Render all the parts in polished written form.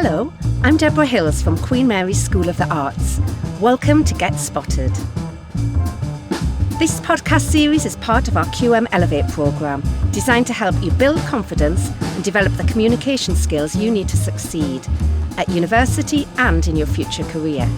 Hello, I'm Deborah Hills from Queen Mary's School of the Arts. Welcome to Get Spotted. This podcast series is part of our QM Elevate programme, designed to help you build confidence and develop the communication skills you need to succeed at university and in your future career.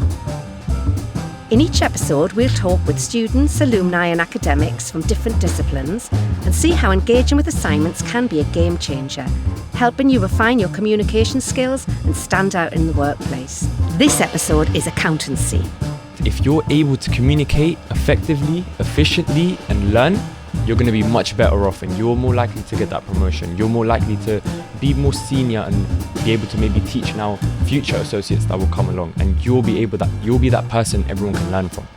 In each episode, we'll talk with students, alumni and academics from different disciplines and see how engaging with assignments can be a game changer, helping you refine your communication skills and stand out in the workplace. This episode is Accountancy. If you're able to communicate effectively, efficiently and learn, you're going to be much better off and you're more likely to get that promotion. You're more likely to be more senior and be able to maybe teach now future associates that will come along, and you'll be that person everyone can learn from.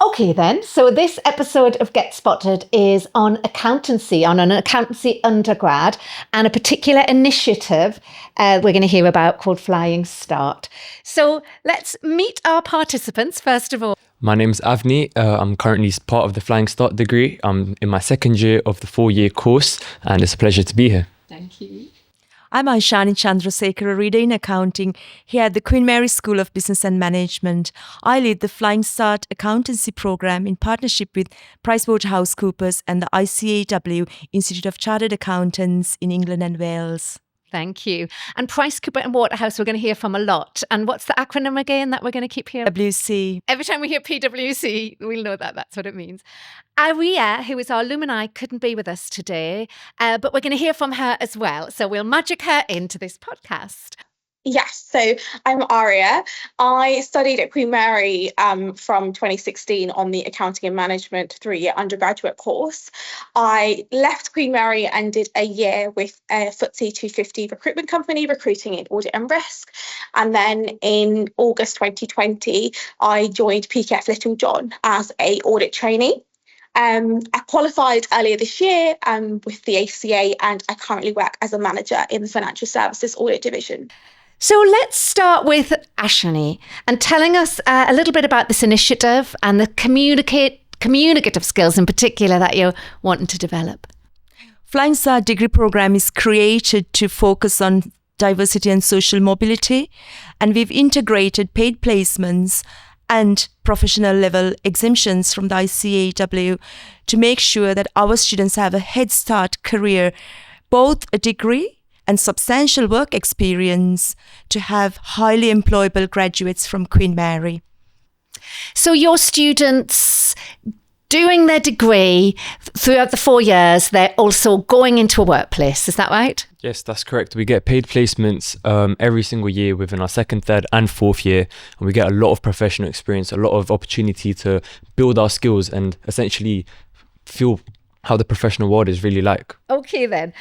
Okay then, so this episode of Get Spotted is on accountancy, on an accountancy undergrad and a particular initiative we're going to hear about called Flying Start. So let's meet our participants first of all. My name's Avneet. I'm currently part of the Flying Start degree. I'm in my second year of the 4-year course and it's a pleasure to be here. Thank you. I'm Ishani Chandrasekara, reader in accounting here at the Queen Mary School of Business and Management. I lead the Flying Start Accountancy program in partnership with PricewaterhouseCoopers and the ICAW, Institute of Chartered Accountants in England and Wales. Thank you. And Price, Cooper and Waterhouse we're going to hear from a lot. And what's the acronym again that we're going to keep hearing? PwC. Every time we hear PwC, we'll know that that's what it means. Ayra, who is our alumni, couldn't be with us today, but we're going to hear from her as well. So we'll magic her into this podcast. Yes, so I'm Ayra. I studied at Queen Mary from 2016 on the Accounting and Management 3-year undergraduate course. I left Queen Mary and did a year with a FTSE 250 recruitment company recruiting in audit and risk. And then in August 2020, I joined PKF Little John as an audit trainee. I qualified earlier this year with the ACA, and I currently work as a manager in the Financial Services Audit Division. So let's start with Ishani and telling us a little bit about this initiative and the communicative skills in particular that you're wanting to develop. Flying Start degree program is created to focus on diversity and social mobility, and we've integrated paid placements and professional level exemptions from the ICAW to make sure that our students have a head start career, both a degree and substantial work experience, to have highly employable graduates from Queen Mary. So your students doing their degree throughout the 4 years, they're also going into a workplace, is that right? Yes, that's correct. We get paid placements every single year within our second, third and fourth year. And we get a lot of professional experience, a lot of opportunity to build our skills and essentially feel how the professional world is really like. Okay then.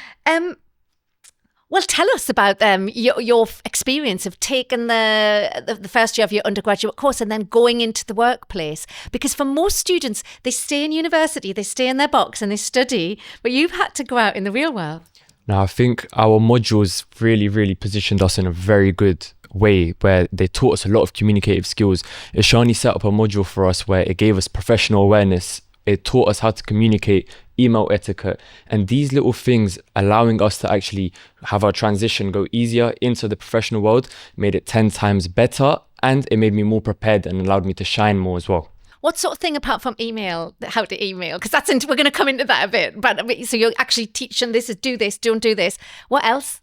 Well, tell us about your experience of taking the first year of your undergraduate course and then going into the workplace. Because for most students, they stay in university, they stay in their box and they study, but you've had to go out in the real world. Now, I think our modules really positioned us in a very good way where they taught us a lot of communicative skills. Ishani set up a module for us where it gave us professional awareness. It taught us how to communicate, email etiquette, and these little things allowing us to actually have our transition go easier into the professional world made it 10 times better, and it made me more prepared and allowed me to shine more as well. What sort of thing apart from email, how to email? Because we're going to come into that a bit. But so you're actually teaching this is do this, don't do this. What else?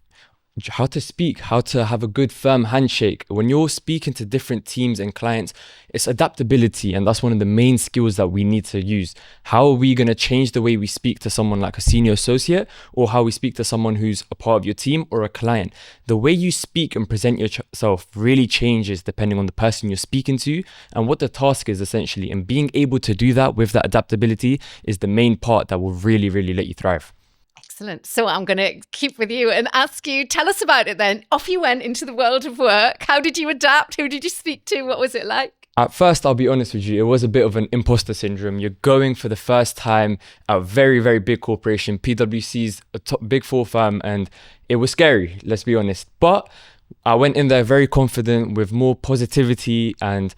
How to speak, how to have a good firm handshake. When you're speaking to different teams and clients, it's adaptability, and that's one of the main skills that we need to use. How are we going to change the way we speak to someone like a senior associate, or how we speak to someone who's a part of your team or a client? The way you speak and present yourself really changes depending on the person you're speaking to and what the task is essentially, and being able to do that with that adaptability is the main part that will really let you thrive. Excellent. So I'm going to keep with you and ask you, tell us about it then. Off you went into the world of work. How did you adapt? Who did you speak to? What was it like? At first, I'll be honest with you, it was a bit of an imposter syndrome. You're going for the first time at a very big corporation. PwC's a top big four firm, and it was scary, let's be honest. But I went in there very confident with more positivity, and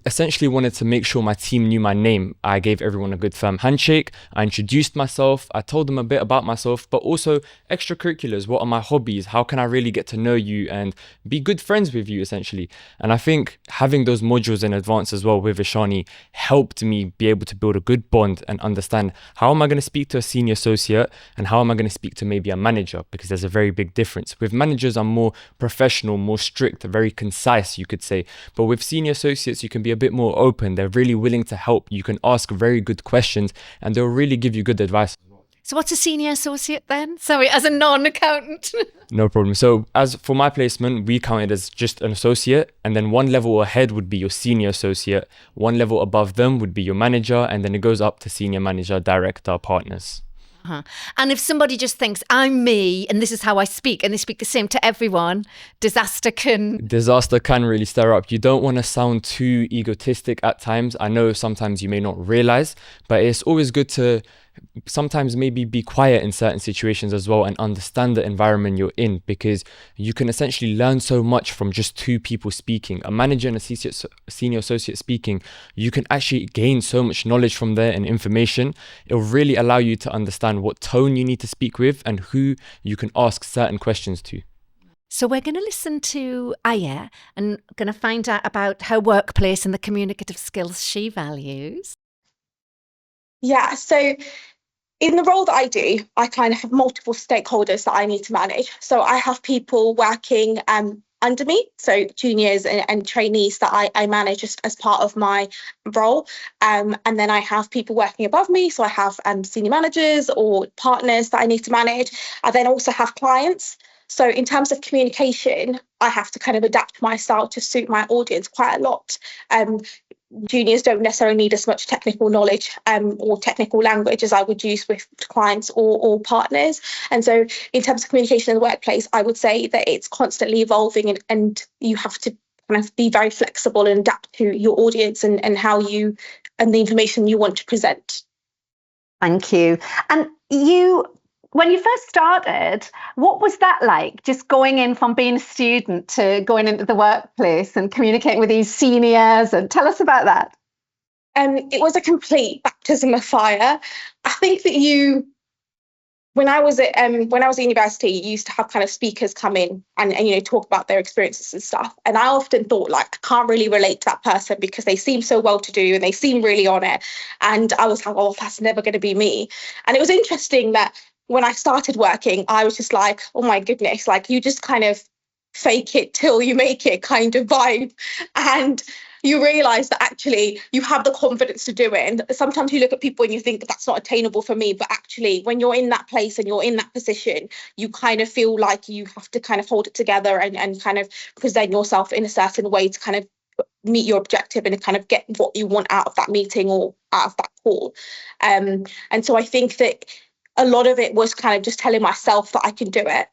essentially wanted to make sure my team knew my name. I gave everyone a good firm handshake. I introduced myself. I told them a bit about myself, but also extracurriculars. What are my hobbies? How can I really get to know you and be good friends with you, essentially? And I think having those modules in advance as well with Ishani helped me be able to build a good bond and understand how am I going to speak to a senior associate and how am I going to speak to maybe a manager, because there's a very big difference. With managers, I'm more professional, more strict, very concise, you could say. But with senior associates, you can be a bit more open. They're really willing to help. You can ask very good questions and they'll really give you good advice. So what's a senior associate then? Sorry, as a non-accountant. No problem. So as for my placement, we counted as just an associate, and then one level ahead would be your senior associate. One level above them would be your manager, and then it goes up to senior manager, director, partners. Uh-huh. And if somebody just thinks, I'm me and this is how I speak, and they speak the same to everyone, disaster can really stir up. You don't want to sound too egotistic at times. I know sometimes you may not realize, but it's always good to sometimes maybe be quiet in certain situations as well and understand the environment you're in, because you can essentially learn so much from just two people speaking. A manager and a senior associate speaking, you can actually gain so much knowledge from there and information. It'll really allow you to understand what tone you need to speak with and who you can ask certain questions to. So we're going to listen to Ayra and going to find out about her workplace and the communicative skills she values. Yeah, so in the role that I do, I kind of have multiple stakeholders that I need to manage. So I have people working under me, so juniors and trainees that I manage as part of my role. And then I have people working above me. So I have senior managers or partners that I need to manage. I then also have clients. So in terms of communication, I have to kind of adapt my style to suit my audience quite a lot. Juniors don't necessarily need as much technical knowledge or technical language as I would use with clients or partners. And so in terms of communication in the workplace, I would say that it's constantly evolving and you have to kind of be very flexible and adapt to your audience and how you and the information you want to present. Thank you. And when you first started, what was that like? Just going in from being a student to going into the workplace and communicating with these seniors, and tell us about that. It was a complete baptism of fire. I think that when I was at university, you used to have kind of speakers come in and talk about their experiences and stuff. And I often thought, like, I can't really relate to that person because they seem so well-to-do and they seem really on it. And I was like, oh, that's never going to be me. And it was interesting that when I started working, I was just like, oh my goodness, like you just kind of fake it till you make it kind of vibe. And you realize that actually you have the confidence to do it. And sometimes you look at people and you think that's not attainable for me. But actually, when you're in that place and you're in that position, you kind of feel like you have to kind of hold it together and kind of present yourself in a certain way to kind of meet your objective and kind of get what you want out of that meeting or out of that call. And so I think that a lot of it was kind of just telling myself that I can do it.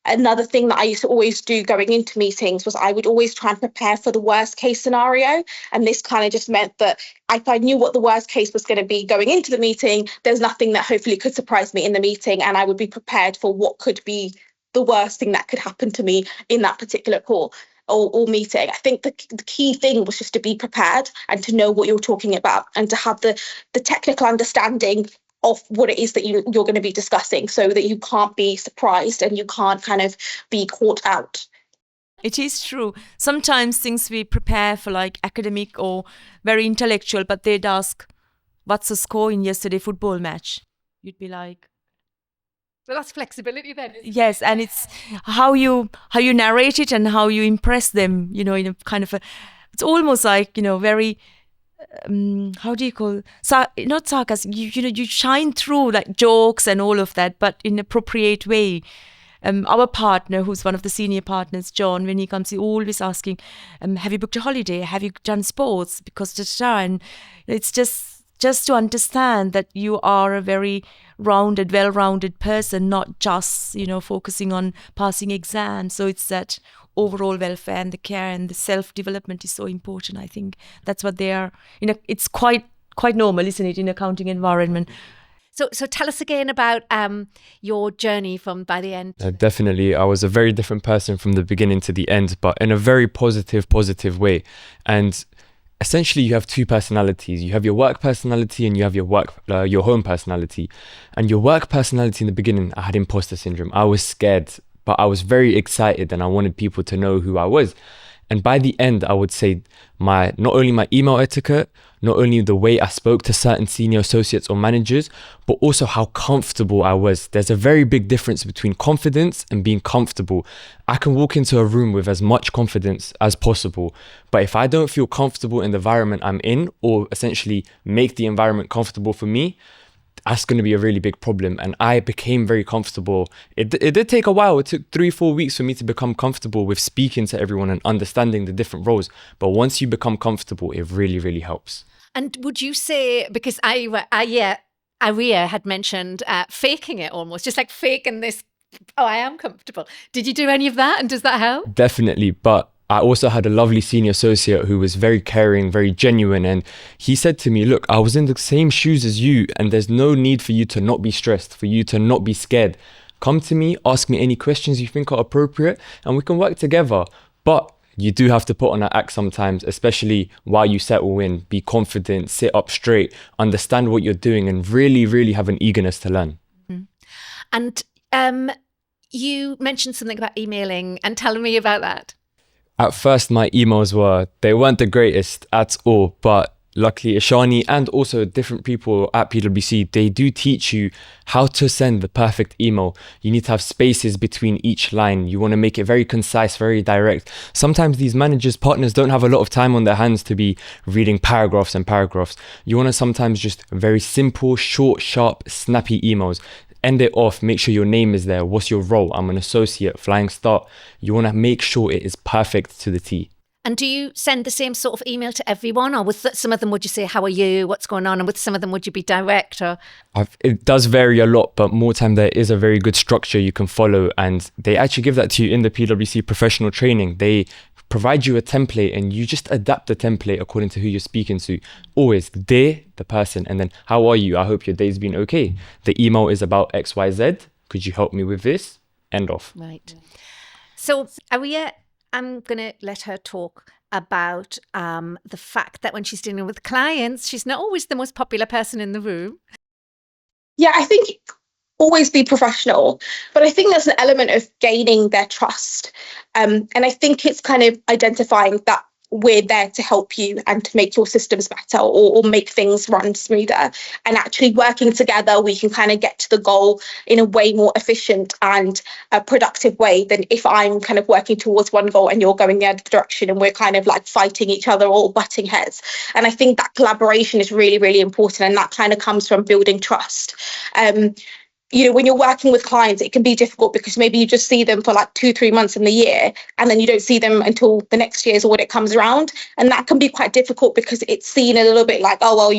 Another thing that I used to always do going into meetings was I would always try and prepare for the worst case scenario. And this kind of just meant that if I knew what the worst case was going to be going into the meeting, there's nothing that hopefully could surprise me in the meeting. And I would be prepared for what could be the worst thing that could happen to me in that particular call or meeting. I think the key thing was just to be prepared and to know what you're talking about and to have the technical understanding of what it is that you're going to be discussing, so that you can't be surprised and you can't kind of be caught out. It is true. Sometimes things we prepare for like academic or very intellectual, but they'd ask, what's the score in yesterday's football match? You'd be like, well, that's flexibility then. Yes, and it's how you narrate it and how you impress them, in a kind of it's almost like, very how do you call not sarcasm, you shine through like jokes and all of that, but in an appropriate way. Our partner, who's one of the senior partners, John, when he comes, he always asking, have you booked a holiday, have you done sports, because and it's just to understand that you are a very well-rounded person, not just focusing on passing exams. So it's that overall welfare and the care and the self-development is so important. I think that's what they are. It's quite normal, isn't it, in accounting environment? So tell us again about your journey from by the end. Definitely, I was a very different person from the beginning to the end, but in a very positive way. And essentially you have two personalities. You have your work personality and you have your home personality. And your work personality, in the beginning, I had imposter syndrome. I was scared, but I was very excited and I wanted people to know who I was. And by the end, I would say not only my email etiquette, not only the way I spoke to certain senior associates or managers, but also how comfortable I was. There's a very big difference between confidence and being comfortable. I can walk into a room with as much confidence as possible, but if I don't feel comfortable in the environment I'm in, or essentially make the environment comfortable for me, that's going to be a really big problem. And I became very comfortable. It did take a while. It took 3-4 weeks for me to become comfortable with speaking to everyone and understanding the different roles. But once you become comfortable, it really, really helps. And would you say, because Ayra had mentioned faking it almost, just like faking this, oh, I am comfortable. Did you do any of that? And does that help? Definitely. But I also had a lovely senior associate who was very caring, very genuine. And he said to me, look, I was in the same shoes as you, and there's no need for you to not be stressed, for you to not be scared. Come to me, ask me any questions you think are appropriate, and we can work together. But you do have to put on an act sometimes, especially while you settle in. Be confident, sit up straight, understand what you're doing, and really, really have an eagerness to learn. And you mentioned something about emailing, and tell me about that. At first, my emails they weren't the greatest at all, but luckily Ishani and also different people at PwC, they do teach you how to send the perfect email. You need to have spaces between each line. You want to make it very concise, very direct. Sometimes these managers, partners don't have a lot of time on their hands to be reading paragraphs and paragraphs. You want to sometimes just very simple, short, sharp, snappy emails. End it off, make sure your name is there. What's your role? I'm an associate, flying start. You want to make sure it is perfect to the T. And do you send the same sort of email to everyone? Or with some of them, would you say, how are you? What's going on? And with some of them, would you be direct? Or It does vary a lot, but more time there is a very good structure you can follow. And they actually give that to you in the PwC professional training. They provide you a template and you just adapt the template according to who you're speaking to. Always the person, and then how are you? I hope your day's been okay. The email is about XYZ. Could you help me with this? End off. Right. So Ayra, I'm going to let her talk about the fact that when she's dealing with clients, she's not always the most popular person in the room. Yeah, I think always be professional, but I think there's an element of gaining their trust. And I think it's kind of identifying that we're there to help you and to make your systems better or make things run smoother. And actually working together, we can kind of get to the goal in a way more efficient and a productive way than if I'm kind of working towards one goal and you're going the other direction and we're kind of like fighting each other or butting heads. And I think that collaboration is really, really important. And that kind of comes from building trust. When you're working with clients, it can be difficult because maybe you just see them for like 2-3 months in the year and then you don't see them until the next year's audit comes around. And that can be quite difficult because it's seen a little bit like, oh, well,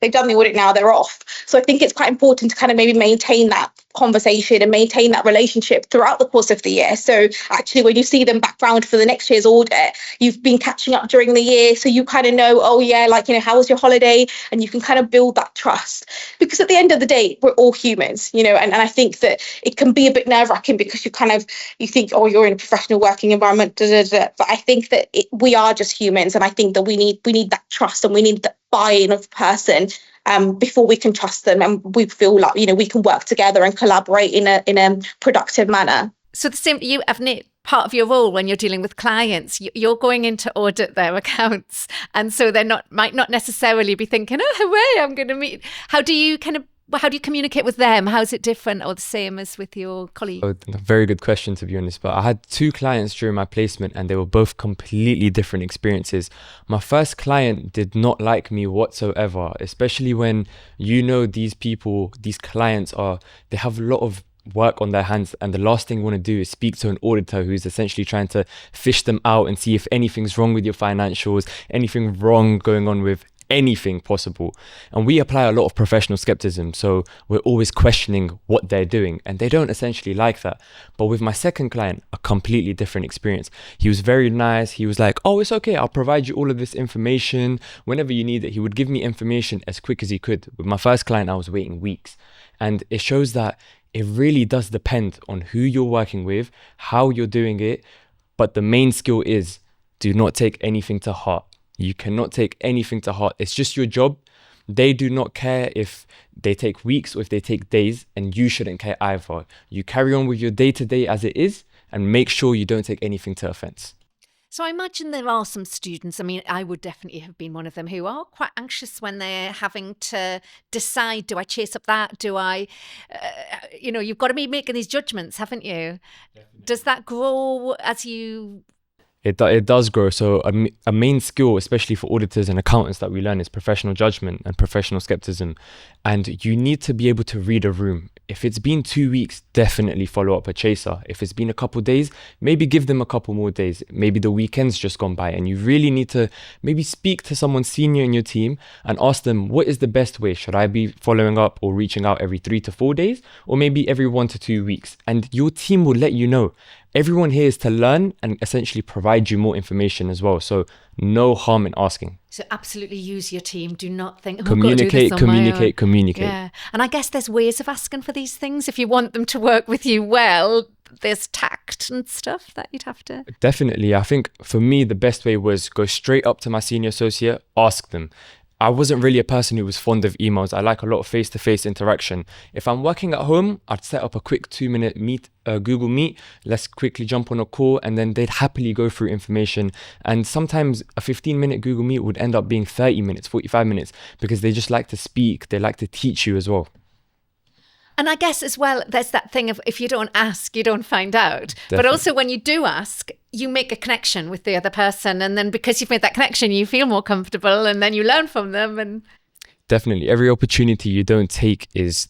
they've done the audit now, they're off. So I think it's quite important to kind of maybe maintain that conversation and maintain that relationship throughout the course of the year. So actually, when you see them back round for the next year's audit, you've been catching up during the year. So you kind of know, oh yeah, how was your holiday? And you can kind of build that trust. Because at the end of the day, we're all humans, and I think that it can be a bit nerve-wracking because you think, oh, you're in a professional working environment, but I think that we are just humans, and I think that we need that trust and we need that buy-in of the person before we can trust them and we feel like we can work together and collaborate in a productive manner. So the same for you, Avneet. Part of your role when you're dealing with clients, you're going in to audit their accounts, and so they might not necessarily be thinking, oh, hooray, I'm going to meet. How do you communicate with them? How's it different or the same as with your colleagues? Oh, very good question, to be honest. But I had 2 clients during my placement and they were both completely different experiences. My first client did not like me whatsoever, especially when these people, these clients they have a lot of work on their hands, and the last thing you want to do is speak to an auditor who's essentially trying to fish them out and see if anything's wrong with your financials, anything wrong going on with anything possible. And we apply a lot of professional skepticism, so we're always questioning what they're doing, and they don't essentially like that. But with my second client, a completely different experience. He was very nice. He was like, oh, it's okay, I'll provide you all of this information whenever you need it. He would give me information as quick as he could. With my first client, I was waiting weeks. And it shows that it really does depend on who you're working with, how you're doing it. But the main skill is, do not take anything to heart. You cannot take anything to heart. It's just your job. They do not care if they take weeks or if they take days, and you shouldn't care either. You carry on with your day-to-day as it is and make sure you don't take anything to offense. So I imagine there are some students, I mean, I would definitely have been one of them, who are quite anxious when they're having to decide, do I chase up that? Do I, you've got to be making these judgments, haven't you? Definitely. Does that grow as you... It does grow. So a main skill, especially for auditors and accountants, that we learn is professional judgment and professional skepticism. And you need to be able to read a room. If it's been 2 weeks, definitely follow up a chaser. If it's been a couple of days, maybe give them a couple more days. Maybe the weekend's just gone by, and you really need to maybe speak to someone senior in your team and ask them, what is the best way? Should I be following up or reaching out every 3 to 4 days, or maybe every 1 to 2 weeks? And your team will let you know. Everyone here is to learn and essentially provide you more information as well. So no harm in asking. So absolutely use your team. Do not think, communicate. Yeah. And I guess there's ways of asking for these things. If you want them to work with you well, there's tact and stuff that you'd have to... Definitely. I think for me, the best way was go straight up to my senior associate, ask them. I wasn't really a person who was fond of emails. I like a lot of face-to-face interaction. If I'm working at home, I'd set up a quick 2-minute Google Meet. Let's quickly jump on a call, and then they'd happily go through information. And sometimes a 15-minute Google Meet would end up being 30 minutes, 45 minutes, because they just like to speak. They like to teach you as well. And I guess as well, there's that thing of if you don't ask, you don't find out. Definitely. But also when you do ask, you make a connection with the other person. And then because you've made that connection, you feel more comfortable, and then you learn from them. And definitely, every opportunity you don't take it's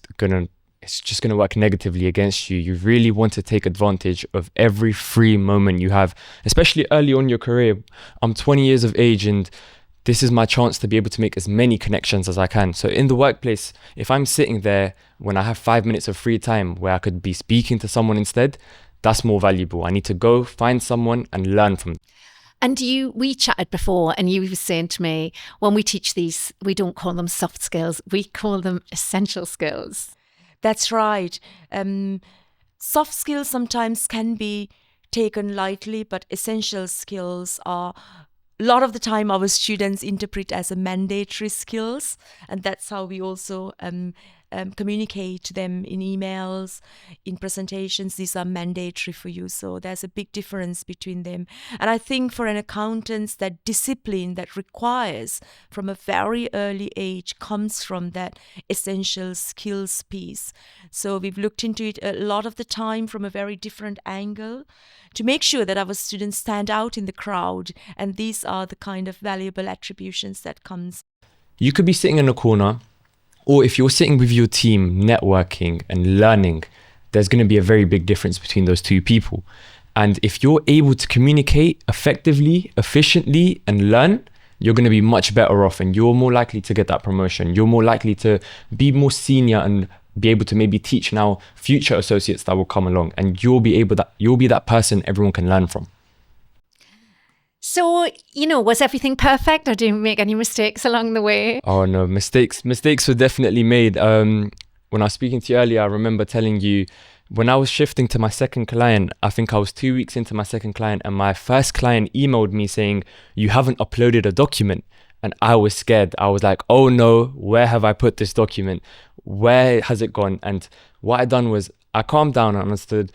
just going to work negatively against you. You really want to take advantage of every free moment you have, especially early on in your career. I'm 20 years of age, and this is my chance to be able to make as many connections as I can. So in the workplace, if I'm sitting there when I have 5 minutes of free time where I could be speaking to someone instead, that's more valuable. I need to go find someone and learn from them. And we chatted before, and you were saying to me, when we teach these, we don't call them soft skills, we call them essential skills. That's right. Soft skills sometimes can be taken lightly, but essential skills are... A lot of the time our students interpret as a mandatory skills, and that's how we also communicate to them in emails, in presentations. These are mandatory for you, so there's a big difference between them. And I think for an accountant, that discipline that requires from a very early age comes from that essential skills piece. So we've looked into it a lot of the time from a very different angle, to make sure that our students stand out in the crowd. And these are the kind of valuable attributions that comes. You could be sitting in a corner, or if you're sitting with your team, networking and learning, there's going to be a very big difference between those two people. And if you're able to communicate effectively, efficiently, and learn, you're going to be much better off, and you're more likely to get that promotion. You're more likely to be more senior and be able to maybe teach now future associates that will come along, and you'll be that person everyone can learn from. So, was everything perfect, or did you make any mistakes along the way? Oh no, mistakes were definitely made. When I was speaking to you earlier, I remember telling you, when I was shifting to my second client, I think I was 2 weeks into my second client, and my first client emailed me saying, you haven't uploaded a document. And I was scared. I was like, oh no, where have I put this document? Where has it gone? And what I done was I calmed down and understood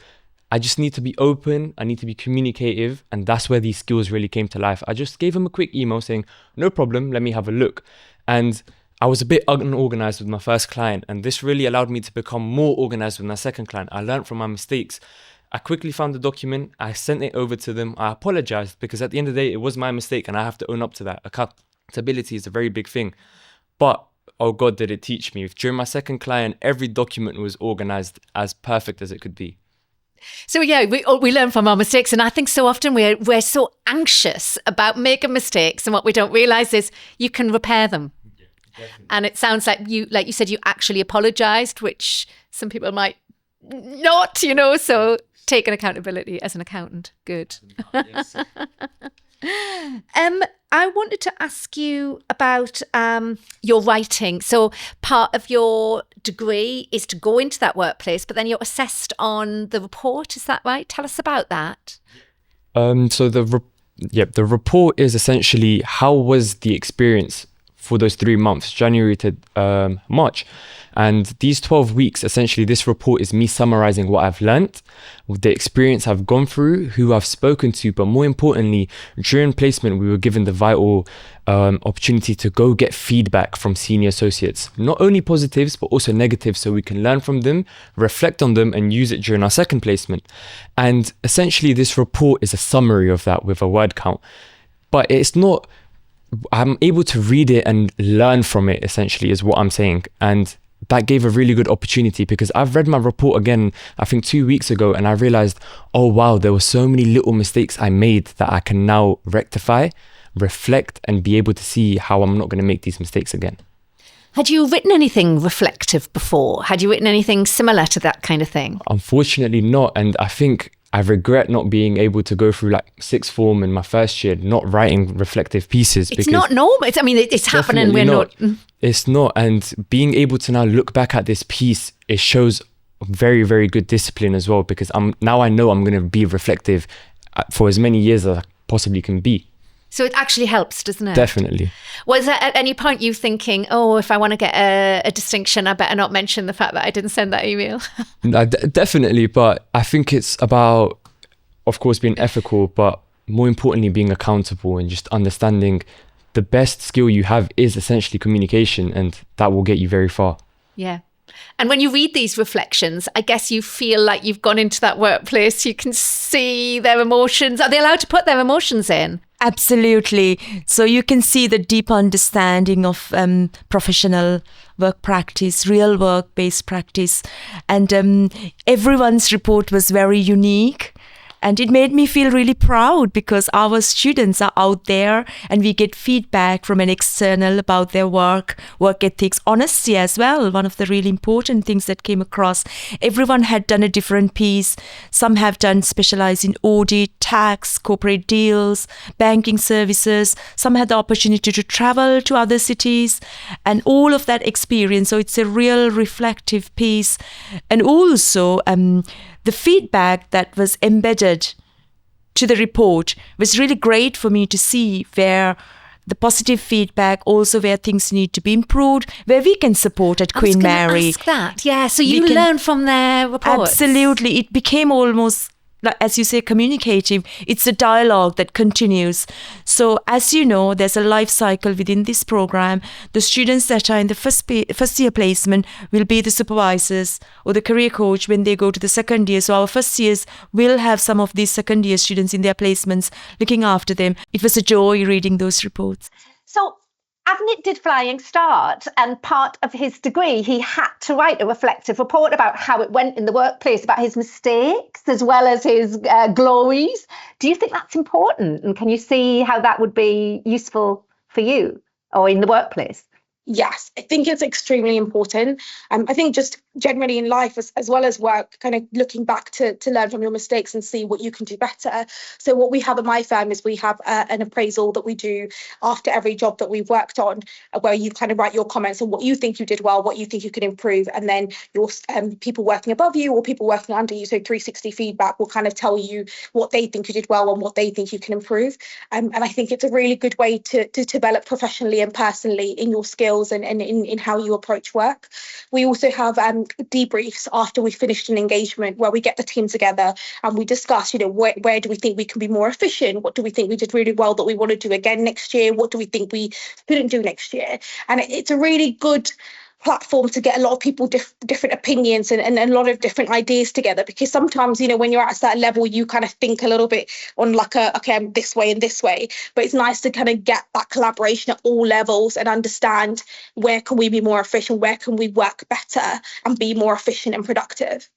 I just need to be open. I need to be communicative. And that's where these skills really came to life. I just gave him a quick email saying, no problem, let me have a look. And I was a bit unorganized with my first client. And this really allowed me to become more organized with my second client. I learned from my mistakes. I quickly found the document. I sent it over to them. I apologized because at the end of the day, it was my mistake and I have to own up to that. Accountability is a very big thing. But oh God, did it teach me. During my second client, every document was organized as perfect as it could be. So yeah, we learn from our mistakes, and I think so often we're so anxious about making mistakes, and what we don't realize is you can repair them. Yeah, and it sounds like you said, you actually apologized, which some people might not, so taking accountability as an accountant. Good. Yes. I wanted to ask you about your writing. So part of your degree is to go into that workplace, but then you're assessed on the report. Is that right? Tell us about that. So the Yep, the report is essentially how was the experience for those 3 months, January to March. And these 12 weeks, essentially, this report is me summarizing what I've learnt, the experience I've gone through, who I've spoken to, but more importantly, during placement, we were given the vital opportunity to go get feedback from senior associates, not only positives, but also negatives, so we can learn from them, reflect on them, and use it during our second placement. And essentially, this report is a summary of that with a word count. But it's not, I'm able to read it and learn from it, essentially, is what I'm saying. And that gave a really good opportunity, because I've read my report again, I think 2 weeks ago, and I realized, oh wow, there were so many little mistakes I made that I can now rectify, reflect, and be able to see how I'm not going to make these mistakes again. Had you written anything reflective before? Had you written anything similar to that kind of thing? Unfortunately not, and I think I regret not being able to go through like sixth form in my first year, not writing reflective pieces. It's not normal. It's happening. We're not. It's not. And being able to now look back at this piece, it shows very, very good discipline as well, because I know I'm going to be reflective for as many years as I possibly can be. So it actually helps, doesn't it? Definitely. Was there at any point you thinking, oh, if I want to get a distinction, I better not mention the fact that I didn't send that email? Definitely. But I think it's about, of course, being ethical, but more importantly, being accountable and just understanding the best skill you have is essentially communication, and that will get you very far. Yeah. And when you read these reflections, I guess you feel like you've gone into that workplace, you can see their emotions. Are they allowed to put their emotions in? Absolutely. So you can see the deep understanding of professional work practice, real work-based practice. And everyone's report was very unique. And it made me feel really proud, because our students are out there and we get feedback from an external about their work ethics, honesty as well. One of the really important things that came across. Everyone had done a different piece. Some have done specialized in audit, tax, corporate deals, banking services. Some had the opportunity to travel to other cities and all of that experience. So it's a real reflective piece. And also, the feedback that was embedded to the report was really great for me to see, where the positive feedback, also where things need to be improved, where we can support at Queen Mary. Ask that. Yeah, so you learn from their reports. Absolutely. It became almost, as you say, communicative. It's a dialogue that continues. So as you know, there's a life cycle within this program. The students that are in the first year placement will be the supervisors or the career coach when they go to the second year. So our first years will have some of these second year students in their placements looking after them. It was a joy reading those reports. So Avneet did Flying Start, and part of his degree, he had to write a reflective report about how it went in the workplace, about his mistakes as well as his glories. Do you think that's important? And can you see how that would be useful for you or in the workplace? Yes, I think it's extremely important. I think just generally in life as well as work, kind of looking back to learn from your mistakes and see what you can do better. So what we have at my firm is we have an appraisal that we do after every job that we've worked on, where you kind of write your comments on what you think you did well, what you think you could improve, and then your people working above you or people working under you, so 360 feedback, will kind of tell you what they think you did well and what they think you can improve. And I think it's a really good way to develop professionally and personally in your skills and in how you approach work. We also have debriefs after we finished an engagement, where we get the team together and we discuss, where do we think we can be more efficient? What do we think we did really well that we want to do again next year? What do we think we couldn't do next year? And it's a really good platform to get a lot of people different opinions and a lot of different ideas together, because sometimes when you're at a certain level you kind of think a little bit on like I'm this way and this way, but it's nice to kind of get that collaboration at all levels and understand where can we be more efficient, where can we work better and be more efficient and productive.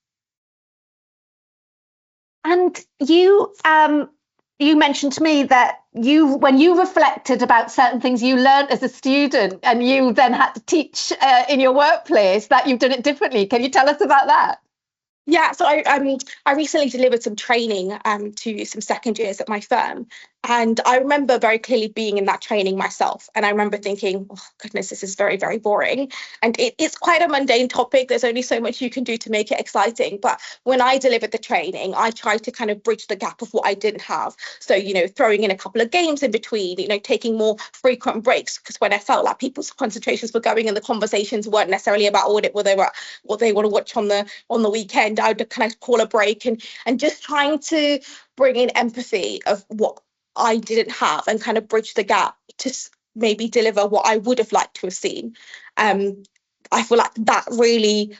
And you mentioned to me that when you reflected about certain things you learned as a student and you then had to teach in your workplace, that you've done it differently. Can you tell us about that? Yeah, so I recently delivered some training to some second years at my firm, And I remember very clearly being in that training myself. And I remember thinking, oh, goodness, this is very, very boring. And it's quite a mundane topic. There's only so much you can do to make it exciting. But when I delivered the training, I tried to kind of bridge the gap of what I didn't have. So, throwing in a couple of games in between, taking more frequent breaks. Because when I felt like people's concentrations were going and the conversations weren't necessarily about audit, what they want to watch on the weekend, I would kind of call a break and just trying to bring in empathy of what I didn't have and kind of bridge the gap to maybe deliver what I would have liked to have seen. I feel like that really,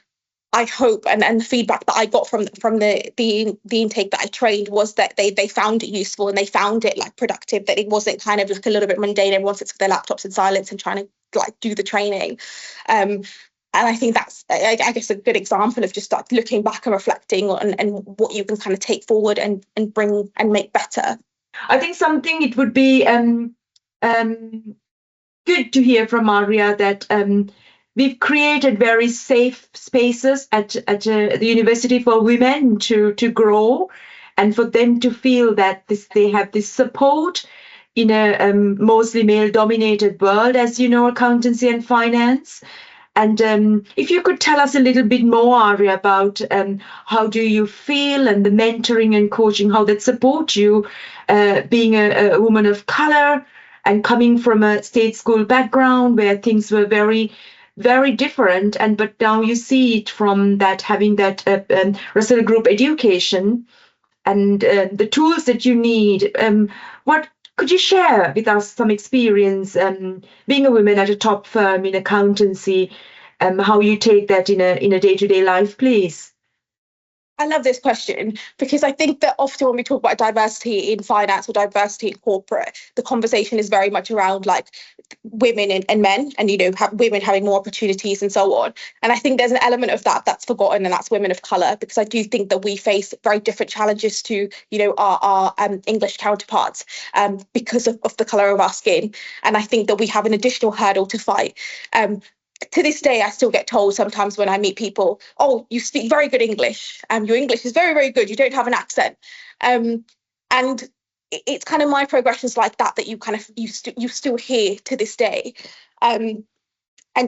I hope, and the feedback that I got from the intake that I trained was that they found it useful and they found it like productive, that it wasn't kind of like a little bit mundane. Everyone sits with their laptops in silence and trying to like do the training. And I think that's, I guess, a good example of just like looking back and reflecting on and what you can kind of take forward and bring and make better. I think something it would be good to hear from Ayra that we've created very safe spaces at the university for women to grow and for them to feel that they have this support in a mostly male-dominated world, as you know, accountancy and finance. And if you could tell us a little bit more, Ayra, about how do you feel and the mentoring and coaching, how that supports you being a woman of color and coming from a state school background where things were very, very different. But now you see it from that, having that Russell Group education and the tools that you need. What could you share with us some experience being a woman at a top firm in accountancy, how you take that in a day-to-day life, please? I love this question because I think that often when we talk about diversity in finance or diversity in corporate, the conversation is very much around like women and men and, women having more opportunities and so on. And I think there's an element of that that's forgotten, and that's women of colour, because I do think that we face very different challenges to, our English counterparts because of the colour of our skin. And I think that we have an additional hurdle to fight. To this day, I still get told sometimes when I meet people, oh, you speak very good English. Your English is very, very good. You don't have an accent. And it's kind of my progressions like that you kind of, you still hear to this day. And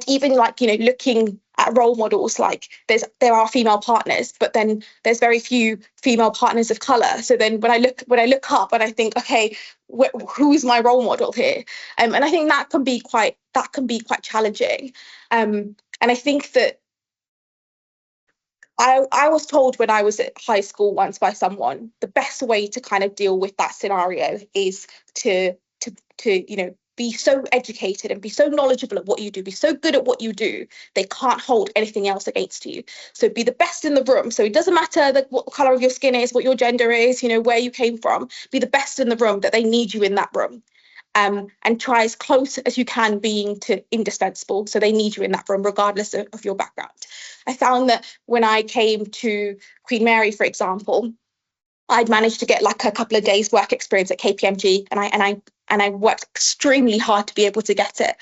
even like, looking at role models, like there are female partners, but then there's very few female partners of colour. So then when I look up and I think, okay, who's my role model here? And I think that can be quite challenging. And I think that I was told when I was at high school once by someone, the best way to kind of deal with that scenario is to be so educated and be so knowledgeable at what you do, be so good at what you do, they can't hold anything else against you. So be the best in the room. So it doesn't matter what the colour of your skin is, what your gender is, where you came from, be the best in the room, that they need you in that room. And try as close as you can being to indispensable. So they need you in that room, regardless of your background. I found that when I came to Queen Mary, for example, I'd managed to get like a couple of days work experience at KPMG, and I worked extremely hard to be able to get it.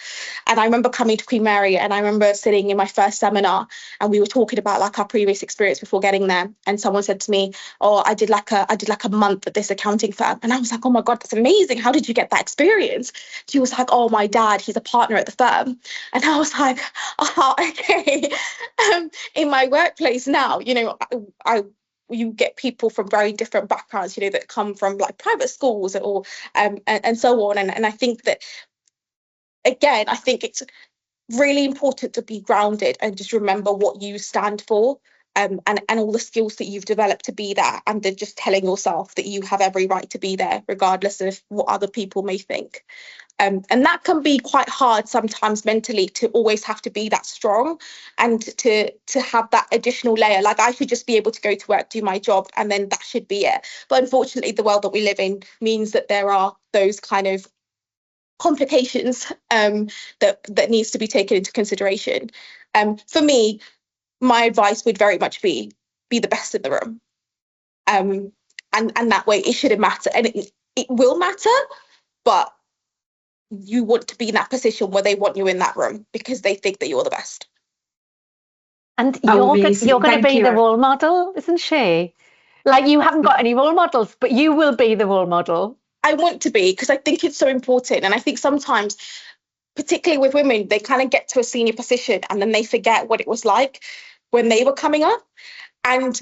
And I remember coming to Queen Mary, and I remember sitting in my first seminar, and we were talking about like our previous experience before getting there. And someone said to me, "Oh, I did like a month at this accounting firm." And I was like, "Oh my God, that's amazing! How did you get that experience?" She was like, "Oh, my dad, he's a partner at the firm." And I was like, "Oh, okay." In my workplace now, you get people from very different backgrounds, that come from like private schools or and so on. And I think that, again, I think it's really important to be grounded and just remember what you stand for, and all the skills that you've developed to be there, and then just telling yourself that you have every right to be there, regardless of what other people may think. And that can be quite hard sometimes mentally, to always have to be that strong and to have that additional layer. Like, I should just be able to go to work, do my job, and then that should be it. But unfortunately, the world that we live in means that there are those kind of complications that needs to be taken into consideration. For me, my advice would very much be the best in the room. And that way it shouldn't matter. And it will matter, but you want to be in that position where they want you in that room because they think that you're the best. And you're going to be the role model, isn't she? Like, you haven't got any role models, but you will be the role model. I want to be, because I think it's so important. And I think sometimes, particularly with women, they kind of get to a senior position and then they forget what it was like when they were coming up. And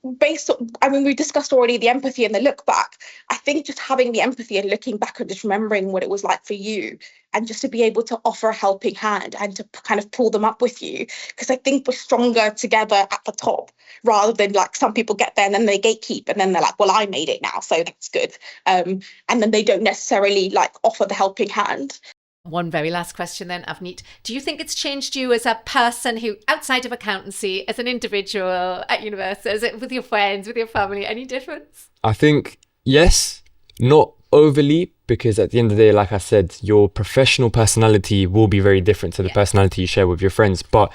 we discussed already the empathy and the look back. I think just having the empathy and looking back and just remembering what it was like for you, and just to be able to offer a helping hand and to kind of pull them up with you, because I think we're stronger together at the top, rather than like some people get there and then they gatekeep and then they're like, well, I made it now, so that's good, and then they don't necessarily like offer the helping hand. One very last question then, Avneet. Do you think it's changed you as a person who, outside of accountancy, as an individual at university, is it with your friends, with your family, any difference? I think, yes, not overly, because at the end of the day, like I said, your professional personality will be very different to the personality you share with your friends. But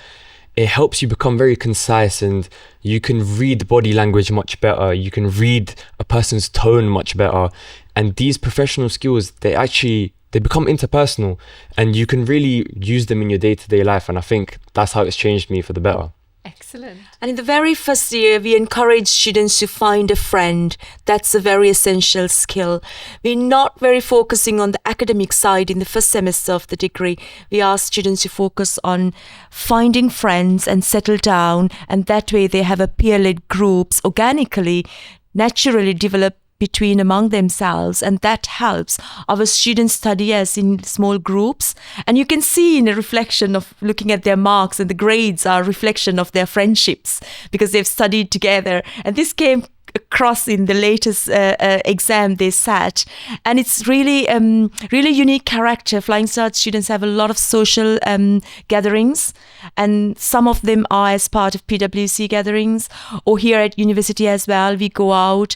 it helps you become very concise, and you can read body language much better. You can read a person's tone much better. And these professional skills, they become interpersonal, and you can really use them in your day-to-day life. And I think that's how it's changed me for the better. Excellent. And in the very first year, we encourage students to find a friend. That's a very essential skill. We're not very focusing on the academic side in the first semester of the degree. We ask students to focus on finding friends and settle down. And that way they have a peer-led groups organically, naturally develop among themselves, and that helps our students study as in small groups. And you can see in a reflection of looking at their marks, and the grades are a reflection of their friendships because they've studied together. And this came across in the latest exam they sat, and it's really really unique character. Flying Start students have a lot of social gatherings, and some of them are as part of PwC gatherings, or here at university as well. We go out,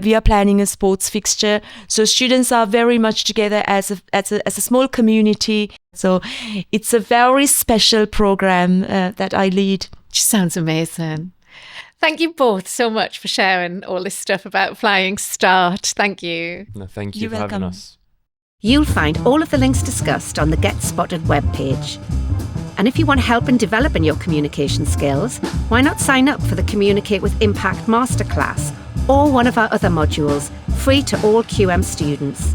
we are planning a sports fixture, so students are very much together as a small community. So it's a very special program that I lead. Sounds amazing. Thank you both so much for sharing all this stuff about Flying Start. Thank you. No, thank you You're for welcome. having us. You'll find all of the links discussed on the Get Spotted webpage. And if you want help in developing your communication skills, why not sign up for the Communicate with Impact Masterclass or one of our other modules, free to all QM students.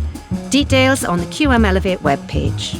Details on the QM Elevate webpage.